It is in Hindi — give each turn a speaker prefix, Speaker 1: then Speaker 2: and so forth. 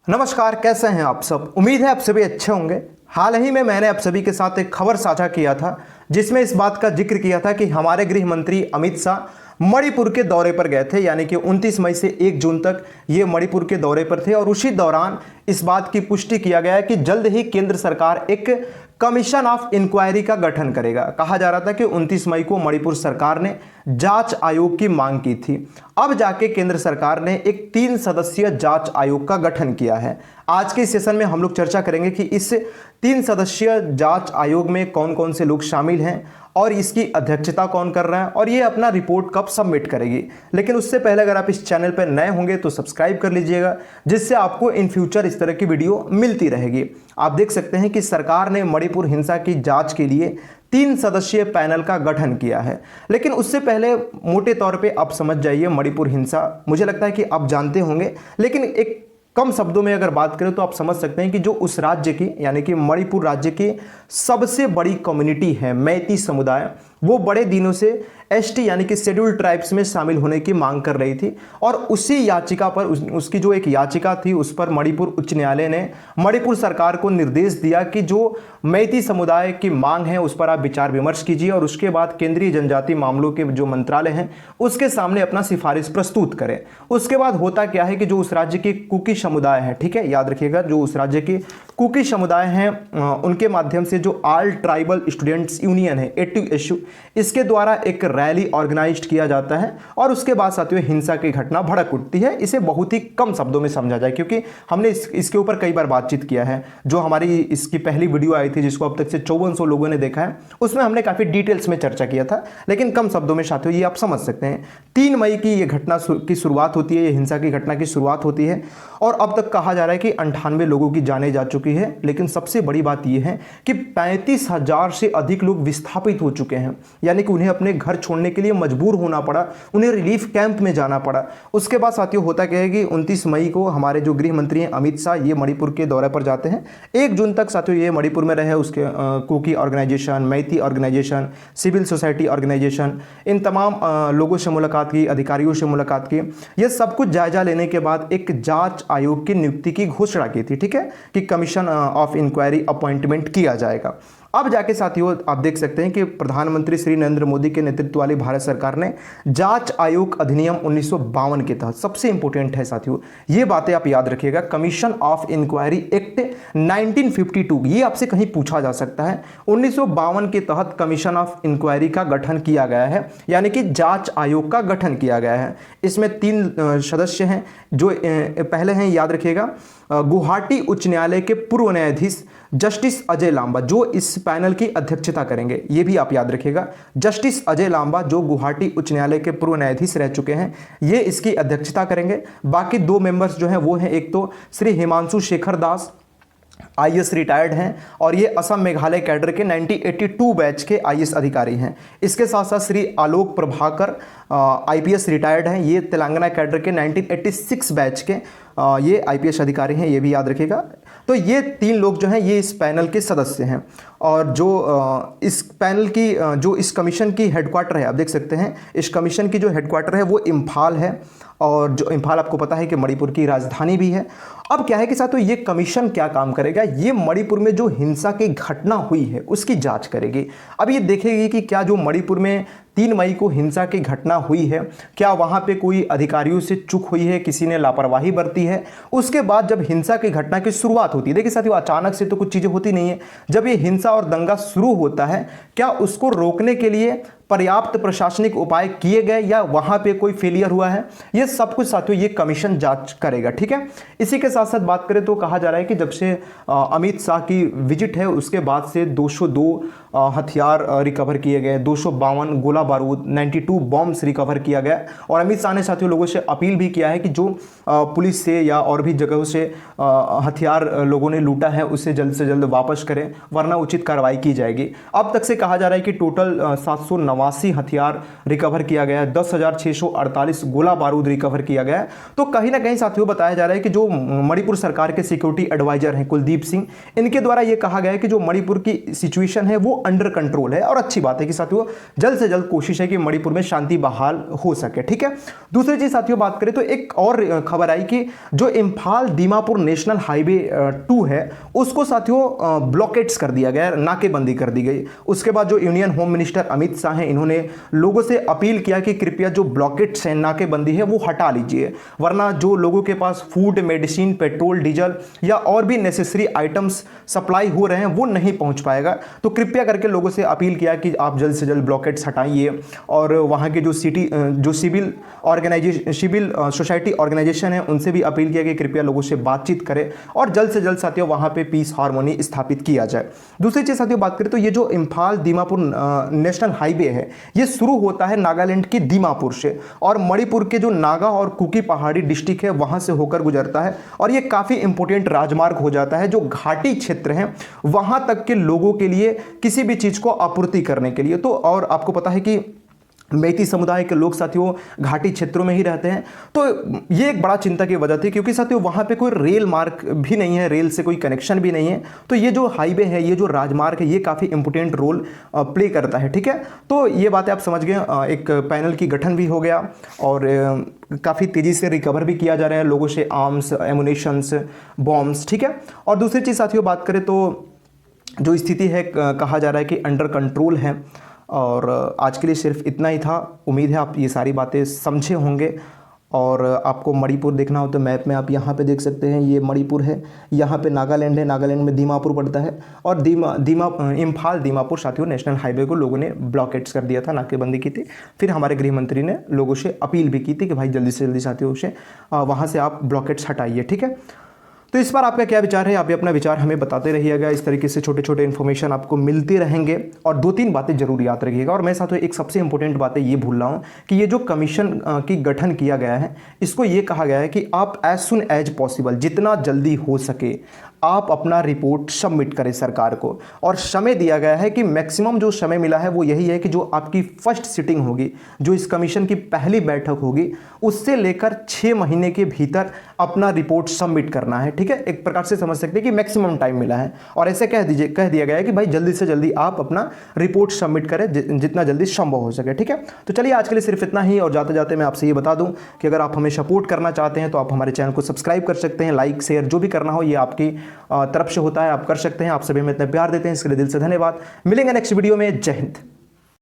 Speaker 1: नमस्कार, कैसे हैं आप सब। उम्मीद है आप सभी अच्छे होंगे। हाल ही में मैंने आप सभी के साथ एक खबर साझा किया था जिसमें इस बात का जिक्र किया था कि हमारे गृह मंत्री अमित शाह मणिपुर के दौरे पर गए थे, यानी कि 29 मई से 1 जून तक ये मणिपुर के दौरे पर थे। और उसी दौरान इस बात की पुष्टि किया गया है कि जल्द ही केंद्र सरकार एक कमीशन ऑफ इंक्वायरी का गठन करेगा। कहा जा रहा था कि 29 मई को मणिपुर सरकार ने जांच आयोग की मांग की थी। अब जाके केंद्र सरकार ने एक 3 सदस्यीय जांच आयोग का गठन किया है। आज के सेशन में हम लोग चर्चा करेंगे कि इस 3 सदस्यीय जांच आयोग में कौन कौन से लोग शामिल हैं और इसकी अध्यक्षता कौन कर रहा है और ये अपना रिपोर्ट कब सबमिट करेगी। लेकिन उससे पहले अगर आप इस चैनल पर नए होंगे तो सब्सक्राइब कर लीजिएगा, जिससे आपको इन फ्यूचर इस तरह की वीडियो मिलती रहेगी। आप देख सकते हैं कि सरकार ने मणिपुर हिंसा की जांच के लिए 3 सदस्यीय पैनल का गठन किया है। लेकिन उससे पहले मोटे तौर पे आप समझ जाइए मणिपुर हिंसा, मुझे लगता है कि आप जानते होंगे, लेकिन एक कम शब्दों में अगर बात करें तो आप समझ सकते हैं कि जो उस राज्य की यानी कि मणिपुर राज्य की सबसे बड़ी कम्युनिटी है मैती समुदाय, वो बड़े दिनों से एसटी यानी कि शेड्यूल्ड ट्राइब्स में शामिल होने की मांग कर रही थी। और उसी याचिका पर उसकी जो एक याचिका थी उस पर मणिपुर उच्च न्यायालय ने मणिपुर सरकार को निर्देश दिया कि जो मैती समुदाय की मांग है उस पर आप विचार विमर्श कीजिए और उसके बाद केंद्रीय जनजातीय मामलों के जो मंत्रालय हैं उसके सामने अपना सिफारिश प्रस्तुत करें। उसके बाद होता क्या है कि जो उस राज्य की कुकी समुदाय है, ठीक है, याद रखिएगा, जो उस राज्य की कुकी समुदाय हैं उनके माध्यम से जो ऑल ट्राइबल स्टूडेंट्स यूनियन है ATSU, इसके द्वारा एक रैली ऑर्गेनाइज किया जाता है और उसके बाद साथियों हिंसा की घटना भड़क उठती है। इसे बहुत ही कम शब्दों में समझा जाए क्योंकि हमने इसके ऊपर कई बार बातचीत किया है। जो हमारी इसकी पहली वीडियो आई थी जिसको अब तक से 5400 लोगों ने देखा है, उसमें हमने काफ़ी डिटेल्स में चर्चा किया था। लेकिन कम शब्दों में साथियों ये आप समझ सकते हैं 3 मई की ये घटना की शुरुआत होती है, ये हिंसा की घटना की शुरुआत होती है और अब तक कहा जा रहा है कि 98 लोगों की जानें जा चुकी है। लेकिन सबसे बड़ी बात यह है कि 35,000 से अधिक लोग विस्थापित हो चुके हैं, यानी कि उन्हें अपने घर छोड़ने के लिए मजबूर होना पड़ा, उन्हें रिलीफ कैंप में जाना पड़ा। उसके बाद साथियों होता क्या है कि 29 मई को हमारे जो गृह मंत्री हैं अमित शाह ये मणिपुर के दौरे पर जाते हैं। 1 जून तक साथियों ये मणिपुर में रहे, उसके Kuki organisation, Meitei organisation, civil society organisation, इन तमाम लोगों से मुलाकात की, अधिकारियों से मुलाकात की। ये सब कुछ जायजा लेने के बाद एक जांच आयोग की नियुक्ति की घोषणा की थी, ठीक है, कि कमीशन ऑफ इंक्वायरी अपॉइंटमेंट किया जाएगा। अब जाके साथियों आप देख सकते हैं कि प्रधानमंत्री श्री नरेंद्र मोदी के नेतृत्व वाली भारत सरकार ने जांच आयोग अधिनियम 1952 के तहत, सबसे इंपॉर्टेंट है साथियों ये बातें आप याद रखिएगा, कमीशन ऑफ इंक्वायरी एक्ट 1952, ये आपसे कहीं पूछा जा सकता है। 1952 के तहत कमीशन ऑफ इंक्वायरी का गठन किया गया है, यानी कि जांच आयोग का गठन किया गया है। इसमें 3 सदस्य हैं। जो पहले हैं याद रखिएगा गुवाहाटी उच्च न्यायालय के पूर्व न्यायाधीश जस्टिस अजय लांबा, जो इस पैनल की अध्यक्षता करेंगे, ये भी आप याद रखिएगा। जस्टिस अजय लांबा जो गुवाहाटी उच्च न्यायालय के पूर्व न्यायाधीश रह चुके हैं, ये इसकी अध्यक्षता करेंगे। बाकी 2 मेंबर्स जो हैं वो हैं, एक तो श्री हिमांशु शेखर दास IAS रिटायर्ड हैं और ये असम मेघालय कैडर के 1982 बैच के IAS अधिकारी हैं। इसके साथ साथ श्री आलोक प्रभाकर IPS रिटायर्ड हैं, ये तेलंगाना कैडर के 1986 बैच के ये IPS अधिकारी हैं, ये भी याद रखिएगा। तो ये 3 लोग जो हैं ये इस पैनल के सदस्य हैं। और जो इस पैनल की जो इस कमीशन की हेडक्वार्टर है, आप देख सकते हैं इस कमीशन की जो हेडक्वार्टर है वो इम्फाल है, और जो इम्फाल आपको पता है कि मणिपुर की राजधानी भी है। अब क्या है कि साथियों ये कमीशन क्या काम करेगा, ये मणिपुर में जो हिंसा की घटना हुई है उसकी जांच करेगी। अब ये देखेगी कि क्या जो मणिपुर में 3 मई को हिंसा की घटना हुई है, क्या वहाँ पे कोई अधिकारियों से चूक हुई है, किसी ने लापरवाही बरती है। उसके बाद जब हिंसा की घटना की शुरुआत होती है, देखिए साथियों अचानक से तो कुछ चीज़ें होती नहीं है, जब ये हिंसा और दंगा शुरू होता है क्या उसको रोकने के लिए पर्याप्त प्रशासनिक उपाय किए गए या वहां पे कोई फेलियर हुआ है, ये सब कुछ साथियों ये कमीशन जांच करेगा, ठीक है। इसी के साथ साथ बात करें तो कहा जा रहा है कि जब से अमित शाह की विजिट है उसके बाद से 202 हथियार रिकवर किए गए, 252 गोला बारूद, 92 बॉम्ब्स रिकवर किया गया। और अमित शाह ने साथियों लोगों से अपील भी किया है कि जो पुलिस से या और भी जगहों से हथियार लोगों ने लूटा है उसे जल्द से जल्द वापस करें, वरना उचित कार्रवाई की जाएगी। अब तक से कहा जा रहा है कि टोटल 789 89 हथियार रिकवर किया गया है, 10,648 गोला बारूद रिकवर किया गया है। तो कहीं ना कहीं साथियों बताया जा रहा है कि जो मणिपुर सरकार के सिक्योरिटी एडवाइजर हैं कुलदीप सिंह, इनके द्वारा ये कहा गया है कि जो मणिपुर की सिचुएशन है वो अंडर कंट्रोल है। और अच्छी बात है कि साथियों जल्द से जल्द कोशिश है कि मणिपुर में शांति बहाल हो सके। ठीक है, दूसरी चीज साथियों बात करें तो एक और खबर आई कि जो इम्फाल दीमापुर नेशनल हाईवे 2 है उसको साथियों ब्लॉकेट्स कर दिया गया, नाकेबंदी कर दी गई। उसके बाद जो union home minister Amit Shah हैं, इन्होंने लोगों से अपील किया कि कृपया जो ब्लॉकेट्स हैं, नाकेबंदी है, वो हटा लीजिए, वरना जो लोगों के पास फूड, मेडिसिन, पेट्रोल, डीजल या और भी नेसेसरी आइटम्स सप्लाई हो रहे हैं वो नहीं पहुंच पाएगा। तो कृपया करके लोगों से अपील किया कि आप जल्द से जल्द ब्लॉकेट्स हटाइए। और वहाँ के जो सिविल सोसाइटी ऑर्गेनाइजेशन है उनसे भी अपील किया कि कृपया लोगों से बातचीत करें और जल्द से जल्द साथियों वहाँ पे पीस हार्मोनी स्थापित किया जाए। दूसरी चीज़ साथियों बात करें तो ये जो इम्फाल दीमापुर नेशनल हाईवे है ये शुरू होता है नागालैंड के दीमापुर से और मणिपुर के जो नागा और कुकी पहाड़ी डिस्ट्रिक्ट है वहाँ से होकर गुजरता है और ये काफ़ी इंपॉर्टेंट राजमार्ग हो जाता है जो घाटी क्षेत्र हैं वहाँ तक के लोगों के लिए किसी भी चीज़ को आपूर्ति करने के लिए। तो और आपको पता है कि मेती समुदाय के लोग साथियों घाटी क्षेत्रों में ही रहते हैं, तो ये एक बड़ा चिंता की वजह थी क्योंकि साथियों वहाँ पे कोई रेल मार्ग भी नहीं है, रेल से कोई कनेक्शन भी नहीं है। तो ये जो हाईवे है, ये जो राजमार्ग है, ये काफ़ी इंपॉर्टेंट रोल प्ले करता है। ठीक है, तो ये बातें आप समझ गए। एक पैनल की गठन भी हो गया और काफ़ी तेज़ी से रिकवर भी किया जा रहा है लोगों से आर्म्स, एमुनेशंस, बॉम्ब्स। ठीक है, और दूसरी चीज़ साथियों बात करें तो जो स्थिति है कहा जा रहा है कि अंडर कंट्रोल है। और आज के लिए सिर्फ इतना ही था। उम्मीद है आप ये सारी बातें समझे होंगे। और आपको मणिपुर देखना हो तो मैप में आप यहाँ पे देख सकते हैं, ये मणिपुर है, यहाँ पे नागालैंड है, नागालैंड में दीमापुर पड़ता है और इम्फाल दीमापुर साथियों नेशनल हाईवे को लोगों ने ब्लॉकेट्स कर दिया था, नाकेबंदी की थी। फिर हमारे गृह मंत्री ने लोगों से अपील भी की थी कि भाई जल्दी से जल्दी साथियों से वहाँ से आप ब्लॉकेट्स हटाइए। ठीक है, तो इस बार आपका क्या विचार है? आप भी अपना विचार हमें बताते रहिएगा। इस तरीके से छोटे छोटे इन्फॉर्मेशन आपको मिलते रहेंगे और 2-3 बातें जरूर याद रखिएगा। और मैं साथियों एक सबसे इंपॉर्टेंट बात ये भूल रहा हूँ कि ये जो कमीशन की गठन किया गया है इसको ये कहा गया है कि आप एज सुन एज पॉसिबल, जितना जल्दी हो सके आप अपना रिपोर्ट सबमिट करें सरकार को। और समय दिया गया है कि मैक्सिमम जो समय मिला है वो यही है कि जो आपकी फर्स्ट सिटिंग होगी, जो इस कमीशन की पहली बैठक होगी, उससे लेकर 6 महीने के भीतर अपना रिपोर्ट सबमिट करना है। ठीक है, एक प्रकार से समझ सकते हैं कि मैक्सिमम टाइम मिला है और ऐसे कह दिया गया है कि भाई जल्दी से जल्दी आप अपना रिपोर्ट सबमिट करें जितना जल्दी संभव हो सके। ठीक है, तो चलिए आज के लिए सिर्फ इतना ही। और जाते जाते मैं आपसे ये बता दूं कि अगर आप हमें सपोर्ट करना चाहते हैं तो आप हमारे चैनल को सब्सक्राइब कर सकते हैं, लाइक शेयर जो भी करना हो ये आपकी तरफ से होता है, आप कर सकते हैं। आप सभी में इतना प्यार देते हैं इसके लिए दिल से धन्यवाद। मिलेंगे नेक्स्ट वीडियो में। जय हिंद।